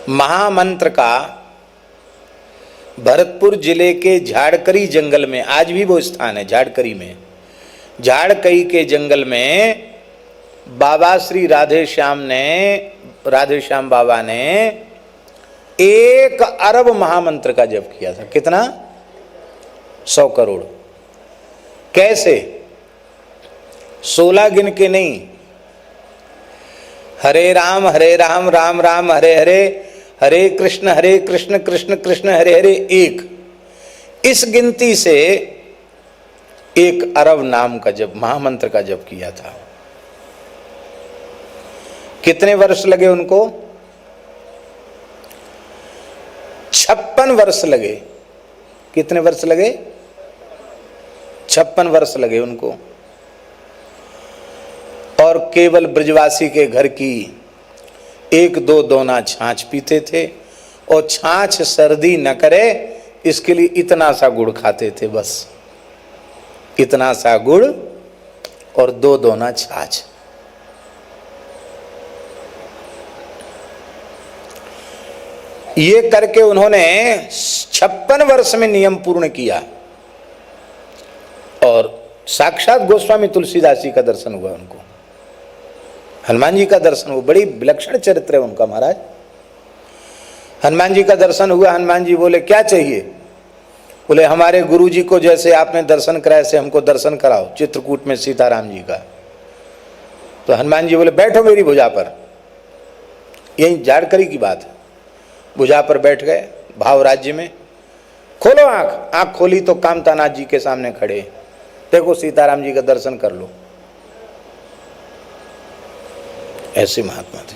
महामंत्र का भरतपुर जिले के झाड़करी जंगल में, आज भी वो स्थान है झाड़करी में, झाड़कई के जंगल में बाबा श्री राधे श्याम बाबा ने 1 अरब महामंत्र का जप किया था। कितना? 100 करोड़। कैसे? 16 गिन के नहीं, हरे राम राम राम हरे हरे, हरे कृष्ण कृष्ण कृष्ण हरे हरे 1, इस गिनती से 1 अरब नाम का जप, महामंत्र का जप किया था। कितने वर्ष लगे उनको? 56 वर्ष लगे। कितने वर्ष लगे? 56 वर्ष लगे उनको। और केवल ब्रजवासी के घर की 1-2 दोना छाछ पीते थे, और छाछ सर्दी न करे इसके लिए इतना सा गुड़ खाते थे, बस इतना सा गुड़ और 2 दोना छाछ। ये करके उन्होंने 56 वर्ष में नियम पूर्ण किया, और साक्षात गोस्वामी तुलसीदास जी का दर्शन हुआ उनको, हनुमान जी का दर्शन हुआ। बड़ी विलक्षण चरित्र है उनका महाराज। हनुमान जी का दर्शन हुआ, हनुमान जी बोले क्या चाहिए? बोले हमारे गुरु जी को जैसे आपने दर्शन कराया से हमको दर्शन कराओ, चित्रकूट में सीताराम जी का। तो हनुमान जी बोले बैठो मेरी भुजा पर। यही झाड़करी की बात है। भुजा पर बैठ गए भाव राज्य में। खोलो आंख। आंख खोली तो कामतानाथ जी के सामने खड़े, देखो सीताराम जी का दर्शन कर लो। ऐसे महात्मा थे।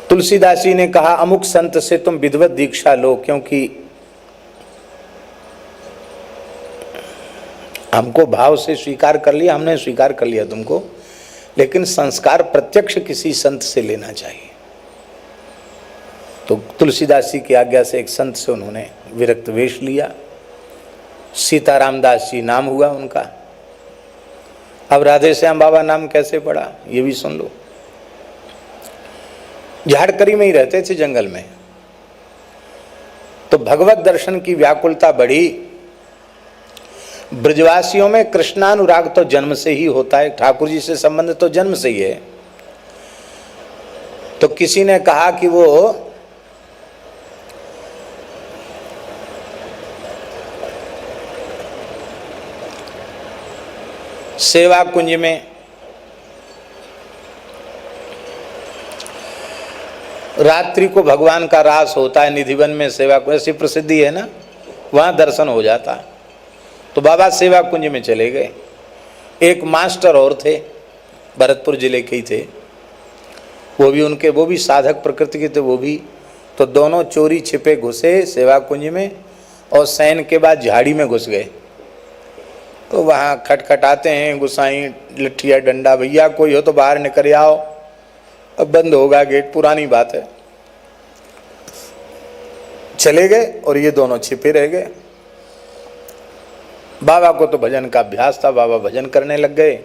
तुलसीदास जी ने कहा अमुक संत से तुम विधिवत दीक्षा लो, क्योंकि हमको भाव से स्वीकार कर लिया, हमने स्वीकार कर लिया तुमको, लेकिन संस्कार प्रत्यक्ष किसी संत से लेना चाहिए। तो तुलसीदास जी की आज्ञा से एक संत से उन्होंने विरक्त वेश लिया। सीताराम दास जी नाम हुआ उनका। अब राधे श्याम बाबा नाम कैसे पड़ा ये भी सुन लो। झाड़करी में ही रहते थे जंगल में। तो भगवत दर्शन की व्याकुलता बढ़ी। ब्रजवासियों में कृष्णानुराग तो जन्म से ही होता है, ठाकुर जी से संबंध तो जन्म से ही है। तो किसी ने कहा कि वो सेवा कुंज में रात्रि को भगवान का रास होता है, निधिवन में सेवा कुंज ऐसी प्रसिद्धि है ना, वहां दर्शन हो जाता। तो बाबा सेवा कुंज में चले गए। एक मास्टर और थे, भरतपुर जिले के ही थे, वो भी साधक प्रकृति के थे वो भी। तो दोनों चोरी छिपे घुसे सेवा कुंज में, और शयन के बाद झाड़ी में घुस गए। तो वहाँ खटखटाते हैं, गुसाई लठिया डंडा, भैया कोई हो तो बाहर निकल आओ, अब बंद होगा गेट, पुरानी बात है। चले गए और ये दोनों छिपे रह गए। बाबा को तो भजन का अभ्यास था, बाबा भजन करने लग गए।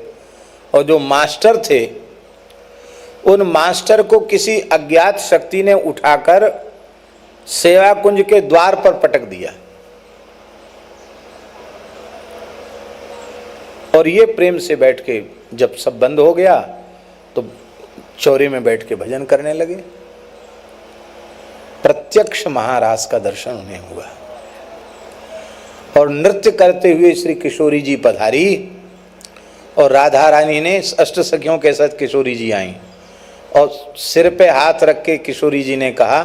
और जो मास्टर थे, उन मास्टर को किसी अज्ञात शक्ति ने उठाकर सेवा कुंज के द्वार पर पटक दिया, और ये प्रेम से बैठ के जब सब बंद हो गया तो चौरे में बैठ के भजन करने लगे। प्रत्यक्ष महारास का दर्शन उन्हें हुआ। और नृत्य करते हुए श्री किशोरी जी पधारी, और राधा रानी ने अष्ट सखियों के साथ किशोरी जी आई, और सिर पे हाथ रख के किशोरी जी ने कहा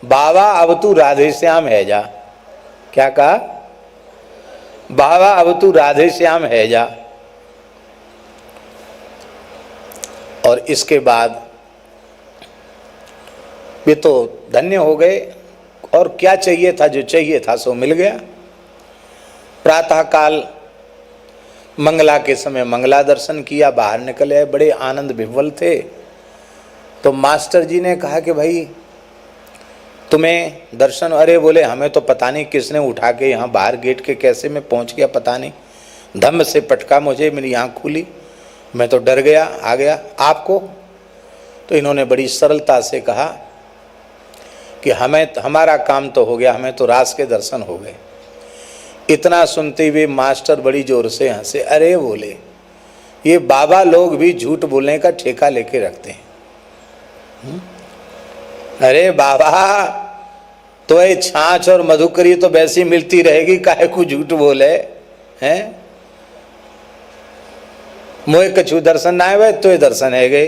बाबा अब तू राधे श्याम है जा। क्या कहा? बाबा अब तू राधे श्याम है जा। और इसके बाद वे तो धन्य हो गए, और क्या चाहिए था? जो चाहिए था सो मिल गया। प्रातः काल मंगला के समय मंगला दर्शन किया, बाहर निकले आए, बड़े आनंद विह्वल थे। तो मास्टर जी ने कहा कि भाई तुम्हें दर्शन? अरे बोले हमें तो पता नहीं किसने उठा के यहाँ बाहर गेट के कैसे मैं पहुँच गया, पता नहीं, धम्म से पटका मुझे, मेरी आँख खुली, मैं तो डर गया, आ गया। आपको? तो इन्होंने बड़ी सरलता से कहा कि हमारा काम तो हो गया, हमें तो रास के दर्शन हो गए। इतना सुनते हुए मास्टर बड़ी जोर से हंसे। अरे बोले, ये बाबा लोग भी झूठ बोलने का ठेका लेके रखते हैं। अरे बाबा, तो ये छाछ और मधुकरी तो वैसी मिलती रहेगी, काहे को झूठ बोले हैं। मोए कछु दर्शन ना आए तो ये दर्शन है गए,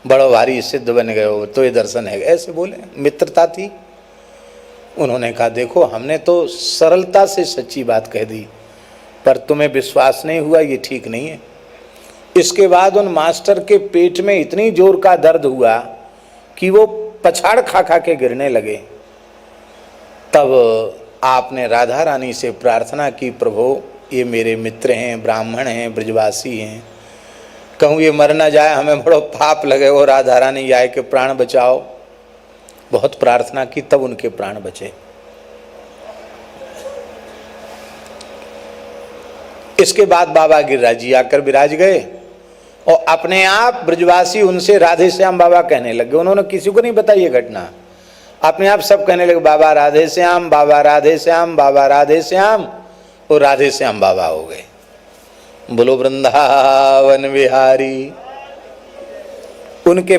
बड़ो भारी सिद्ध बन गए हो तो ये दर्शन है गए, ऐसे बोले। मित्रता थी। उन्होंने कहा देखो, हमने तो सरलता से सच्ची बात कह दी, पर तुम्हें विश्वास नहीं हुआ, ये ठीक नहीं है। इसके बाद उन मास्टर के पेट में इतनी जोर का दर्द हुआ कि वो पछाड़ खा खा के गिरने लगे। तब आपने राधा रानी से प्रार्थना की, प्रभु ये मेरे मित्र हैं, ब्राह्मण हैं, ब्रजवासी हैं, कहूँ ये मर ना जाए, हमें बड़ो पाप लगे, वो राधा रानी आए के प्राण बचाओ। बहुत प्रार्थना की, तब उनके प्राण बचे। इसके बाद बाबा गिरिराज जी आकर विराज गए और अपने आप ब्रजवासी उनसे राधे श्याम बाबा कहने लगे। उन्होंने किसी को नहीं बताई ये घटना, अपने आप सब कहने लगे बाबा राधे श्याम, बाबा राधे श्याम, बाबा राधे श्याम, और राधे श्याम बाबा हो गए। बोलो वृंदावन बिहारी। उनके